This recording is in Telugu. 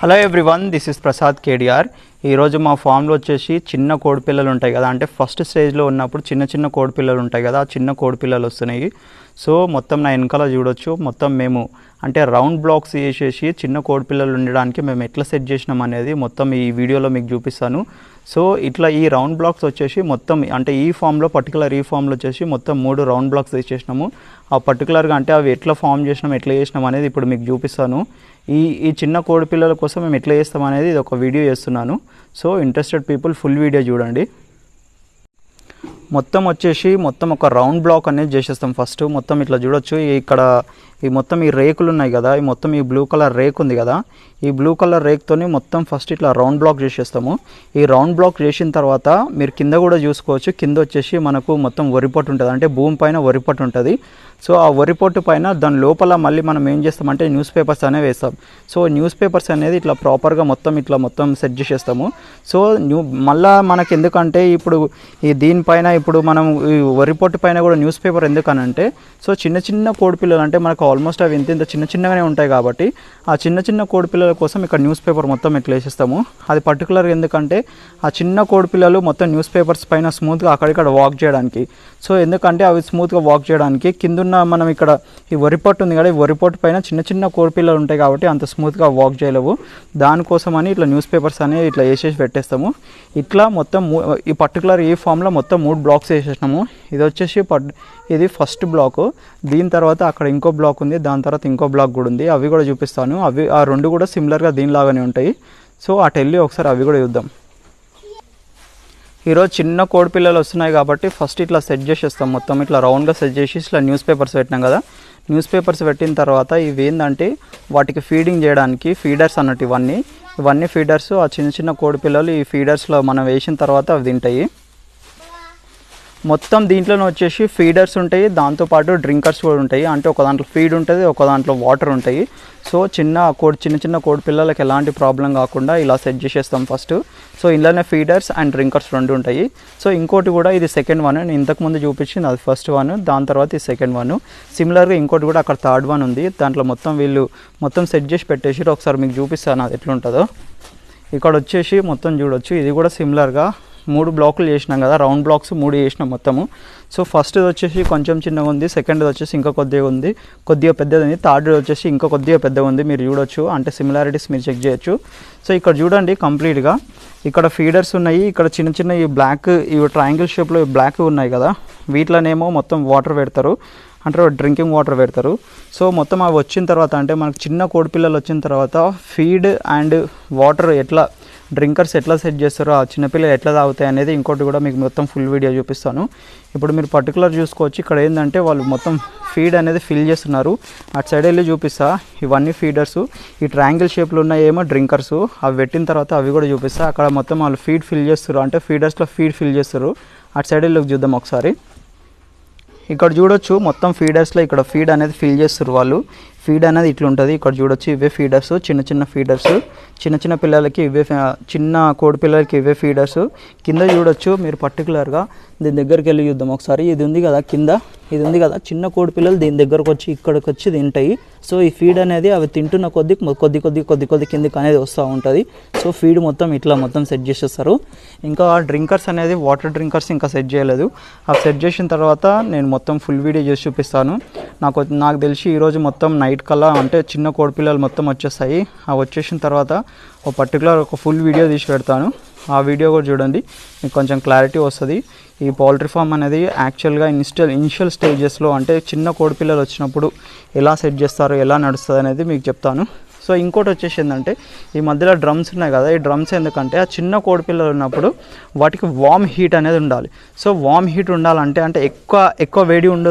Hello everyone, this is Prasad KDR. ఈరోజు మా ఫామ్లో వచ్చేసి చిన్న కోడిపిల్లలు ఉంటాయి కదా, అంటే ఫస్ట్ స్టేజ్లో ఉన్నప్పుడు చిన్న కోడిపిల్లలు ఉంటాయి కదా, ఆ చిన్న కోడిపిల్లలు వస్తున్నాయి. సో మొత్తం నా వెనకాల చూడొచ్చు, మొత్తం మేము అంటే రౌండ్ బ్లాక్స్ వేసేసి చిన్న కోడిపిల్లలు ఉండడానికి మేము ఎట్లా సెట్ చేసినాం అనేది మొత్తం ఈ వీడియోలో మీకు చూపిస్తాను. సో ఇట్లా ఈ రౌండ్ బ్లాక్స్ వచ్చేసి మొత్తం అంటే ఈ ఫామ్లో ఈ ఫామ్లో వచ్చేసి మొత్తం 3 రౌండ్ బ్లాక్స్ వేసేసినాము. ఆ పర్టికులర్గా అంటే అవి ఎట్లా ఫామ్ చేసినాం, ఎట్లా చేసినాం అనేది ఇప్పుడు మీకు చూపిస్తాను. ఈ చిన్న కోడి పిల్లల కోసం మేము ఎట్లా చేస్తాం అనేది ఇది ఒక వీడియో చేస్తున్నాను. So interested people full video చూడండి. మొత్తం వచ్చేసి ఒక రౌండ్ బ్లాక్ అనేది చేసేస్తాం. ఫస్ట్ మొత్తం ఇట్లా చూడొచ్చు, ఇక్కడ ఈ మొత్తం ఈ రేకులు ఉన్నాయి కదా, ఈ మొత్తం ఈ బ్లూ కలర్ రేక్ ఉంది కదా, ఈ బ్లూ కలర్ రేక్తోని మొత్తం ఫస్ట్ ఇట్లా రౌండ్ బ్లాక్ చేసేస్తాము. ఈ రౌండ్ బ్లాక్ చేసిన తర్వాత మీరు కింద కూడా చూసుకోవచ్చు, కింద వచ్చేసి మనకు మొత్తం వరిపొట్టు ఉంటుంది, అంటే భూమి పైన వరిపొట్టు ఉంటుంది. సో ఆ వరిపొట్టు పైన దాని లోపల మళ్ళీ మనం ఏం చేస్తామంటే న్యూస్ పేపర్స్ అనేవి వేస్తాం. సో న్యూస్ పేపర్స్ అనేది ఇట్లా ప్రాపర్గా మొత్తం సెట్ చేసేస్తాము. సో మళ్ళీ మనకి ఎందుకంటే ఇప్పుడు ఈ దీనిపైన ఇప్పుడు మనం ఈ వరిపొట్టు పైన కూడా న్యూస్ పేపర్ ఎందుకనంటే, సో చిన్న కోడిపిల్లలు అంటే మనకు ఆల్మోస్ట్ అవి ఇంత చిన్నగానే ఉంటాయి కాబట్టి ఆ చిన్న కోడిపిల్లల కోసం ఇక్కడ న్యూస్ పేపర్ మొత్తం ఇట్లా వేసేస్తాము. అది పర్టికులర్గా ఎందుకంటే ఆ చిన్న కోడిపిల్లలు మొత్తం న్యూస్ పేపర్స్ పైన స్మూత్గా అక్కడిక్కడ వాక్ చేయడానికి. సో ఎందుకంటే అవి స్మూత్గా వాక్ చేయడానికి కిందున్న మనం ఇక్కడ ఈ వరిపొట్టు ఉంది కదా, ఈ వరిపొట్టు పైన చిన్న కోడిపిల్లలు ఉంటాయి కాబట్టి అంత స్మూత్గా వాక్ చేయలేవు. దానికోసమని ఇట్లా న్యూస్ పేపర్స్ అనేవి ఇట్లా వేసేసి పెట్టేస్తాము. ఇట్లా మొత్తం ఈ పర్టికులర్ ఈ ఫామ్లో మొత్తం 3 బ్లాక్స్ వేసేసినాము. ఇది వచ్చేసి ఇది ఫస్ట్ బ్లాక్. దీని తర్వాత అక్కడ ఇంకో బ్లాక్ ఉంది, దాని తర్వాత ఇంకో బ్లాక్ కూడా ఉంది, అవి కూడా చూపిస్తాను. ఆ 2 కూడా సిమిలర్గా దీనిలాగానే ఉంటాయి. సో అటు వెళ్ళి ఒకసారి అవి కూడా చూద్దాం. ఈరోజు చిన్న కోడిపిల్లలు వస్తున్నాయి కాబట్టి ఫస్ట్ ఇట్లా సెట్ చేసేస్తాం. మొత్తం ఇట్లా రౌండ్గా సెట్ చేసి ఇట్లా న్యూస్ పేపర్స్ పెట్టినాం కదా, న్యూస్ పేపర్స్ పెట్టిన తర్వాత ఇవి ఏంటంటే వాటికి ఫీడింగ్ చేయడానికి ఫీడర్స్ అన్నట్టు ఇవన్నీ ఫీడర్స్. ఆ చిన్న కోడిపిల్లలు ఈ ఫీడర్స్లో మనం వేసిన తర్వాత అవి తింటాయి. మొత్తం దీంట్లోనే వచ్చేసి ఫీడర్స్ ఉంటాయి, దాంతోపాటు డ్రింకర్స్ కూడా ఉంటాయి. అంటే ఒక దాంట్లో ఫీడ్ ఉంటుంది, ఒక దాంట్లో వాటర్ ఉంటాయి. సో చిన్న కోడి పిల్లలకి ఎలాంటి ప్రాబ్లం కాకుండా ఇలా సెట్ చేసేస్తాం ఫస్ట్. సో ఇందులోనే ఫీడర్స్ అండ్ డ్రింకర్స్ 2 ఉంటాయి. సో ఇంకోటి కూడా ఇది సెకండ్ వన్, నేను ఇంతకుముందు చూపించింది అది ఫస్ట్ వన్, దాని తర్వాత ఇది సెకండ్ వన్. సిమిలర్గా ఇంకోటి కూడా అక్కడ థర్డ్ వన్ ఉంది, దాంట్లో వీళ్ళు సెట్ చేసి పెట్టేసి ఒకసారి మీకు చూపిస్తాను అది ఎట్లుంటుందో. ఇక్కడ వచ్చేసి మొత్తం చూడొచ్చు, ఇది కూడా సిమిలర్గా 3 బ్లాకులు చేసినాం కదా, రౌండ్ బ్లాక్స్ 3 చేసినాం మొత్తము. సో ఫస్ట్ వచ్చేసి కొంచెం చిన్నగా ఉంది, సెకండ్ వచ్చేసి ఇంకా కొద్దిగా పెద్దది ఉంది, థర్డ్ వచ్చేసి ఇంకా కొద్దిగా పెద్దగా ఉంది. మీరు చూడొచ్చు, అంటే సిమిలారిటీస్ మీరు చెక్ చేయొచ్చు. సో ఇక్కడ చూడండి కంప్లీట్గా ఇక్కడ ఫీడర్స్ ఉన్నాయి, ఇక్కడ చిన్న ఈ బ్లాక్ ఇవి ట్రయాంగిల్ షేప్లో బ్లాక్ ఉన్నాయి కదా, వీటిలోనేమో మొత్తం వాటర్ పెడతారు, అంటే డ్రింకింగ్ వాటర్ పెడతారు. సో మొత్తం అవి వచ్చిన తర్వాత అంటే మనకు చిన్న కోడిపిల్లలు వచ్చిన తర్వాత ఫీడ్ అండ్ వాటర్ డ్రింకర్స్ ఎట్లా సెట్ చేస్తారో, ఆ చిన్నపిల్లలు ఎట్లా తాగుతాయి అనేది ఇంకోటి కూడా మీకు మొత్తం ఫుల్ వీడియో చూపిస్తాను. ఇప్పుడు మీరు పర్టికులర్ చూసుకోవచ్చు, ఇక్కడ ఏంటంటే వాళ్ళు మొత్తం ఫీడ్ అనేది ఫిల్ చేస్తున్నారు. అటు సైడ్ వెళ్ళి చూపిస్తా, ఇవన్నీ ఫీడర్స్, ఈ ట్రయాంగిల్ షేప్లో ఉన్నాయేమో డ్రింకర్స్, అవి పెట్టిన తర్వాత అవి కూడా చూపిస్తా. అక్కడ మొత్తం వాళ్ళు ఫీడ్ ఫిల్ చేస్తారు, అంటే ఫీడర్స్లో ఫీడ్ ఫిల్ చేస్తారు. అటు సైడ్ వెళ్ళి చూద్దాం ఒకసారి. ఇక్కడ చూడొచ్చు మొత్తం ఫీడర్స్లో ఇక్కడ ఫీడ్ అనేది ఫిల్ చేస్తారు వాళ్ళు. ఫీడ్ అనేది ఇట్లా ఉంటుంది, ఇక్కడ చూడొచ్చు ఇవే ఫీడర్స్, చిన్న ఫీడర్స్, చిన్న పిల్లలకి ఇవే, చిన్న కోడి పిల్లలకి ఇవే ఫీడర్స్. కింద చూడొచ్చు మీరు పర్టికులర్గా, దీని దగ్గరికి వెళ్ళి చూద్దాం ఒకసారి. ఇది ఉంది కదా కింద, ఇది ఉంది కదా, చిన్న కోడి పిల్లలు దీని దగ్గరకు వచ్చి ఇక్కడికి వచ్చి తింటాయి. సో ఈ ఫీడ్ అనేది అవి తింటున్న కొద్ది కిందికి అనేది వస్తూ ఉంటుంది. సో ఫీడ్ ఇట్లా సెట్ చేసేస్తారు. ఇంకా డ్రింకర్స్ అనేది వాటర్ డ్రింకర్స్ ఇంకా సెట్ చేయలేదు. అవి సెట్ చేసిన తర్వాత నేను మొత్తం ఫుల్ వీడియో చేసి చూపిస్తాను. నాకు తెలిసి ఈరోజు మొత్తం నైట్ కల్లా అంటే చిన్న కోడిపిల్లలు మొత్తం వచ్చేస్తాయి. అవి వచ్చేసిన తర్వాత ఒక ఫుల్ వీడియో తీసి పెడతాను. ఆ వీడియో కూడా చూడండి, మీకు కొంచెం క్లారిటీ వస్తుంది. ఈ పౌల్ట్రీ ఫామ్ అనేది యాక్చువల్గా ఇనిషియల్ స్టేజెస్లో అంటే చిన్న కోడిపిల్లలు వచ్చినప్పుడు ఎలా సెట్ చేస్తారు, ఎలా నడుస్తుంది అనేది మీకు చెప్తాను. సో ఇంకోటి వచ్చేసి ఏంటంటే ఈ మధ్యలో డ్రమ్స్ ఉన్నాయి కదా, ఈ డ్రమ్స్ ఎందుకంటే ఆ చిన్న కోడిపిల్లలు ఉన్నప్పుడు వాటికి వామ్ హీట్ అనేది ఉండాలి. సో వామ్ హీట్ ఉండాలంటే ఎక్కువ వేడి ఉండదు.